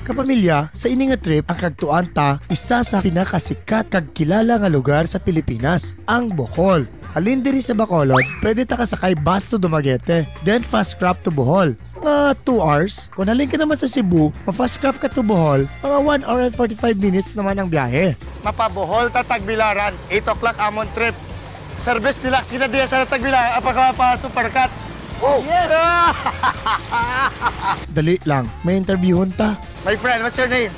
Kapamilya, sa ini nga trip ang kagtuan ta isa sa pinakasikat kag kilala nga lugar sa Pilipinas, ang Bohol. Halin diri sa Bacolod, pwede ta kasakay bus to Dumaguete, then fast craft to Bohol. Mga 2 hours. Kung halin ka naman sa Cebu, ma-fast craft ka to Bohol, mga 1 hour and 45 minutes naman ang biyahe. Mapabohol ta Tagbilaran, 8 o'clock amon trip. Service nila sila diya sa Tagbilaran, apaka pa supercut. Oh! Yes! Dali lang, may interviewon ta. My friend, what's your name?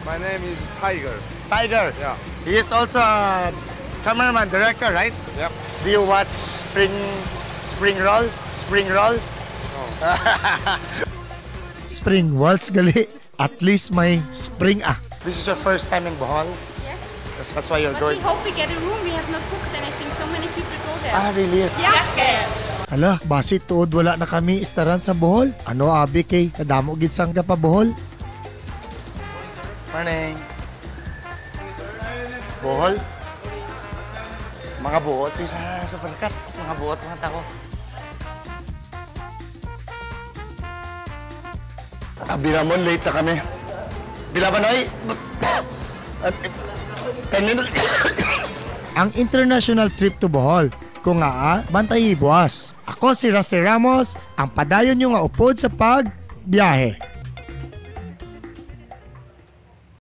My name is Tiger. Tiger. Yeah. He is also a cameraman, director, right? Yep. Do you watch Spring Roll? Spring Roll? No. Spring waltz gali. At least may spring This is your first time in Bohol? Yes. That's why you're But going. we hope we get a room. We have not booked and I think so many people go there. Ah, really? Yeah. Hala, basi tuod wala na kami istaran sa Bohol. Ano abi kay kadamo gid sang ka pa Bohol? Morning. Bohol? Mga buot sa supercut. Mga buot mga tao. Abi Ramon, late na kami. Bila ba noy? 10 minutes. Ang international trip to Bohol. Kung bantay buwas. Ako si Rusty Ramos, ang padayon nyo nga upod sa pagbiyahe.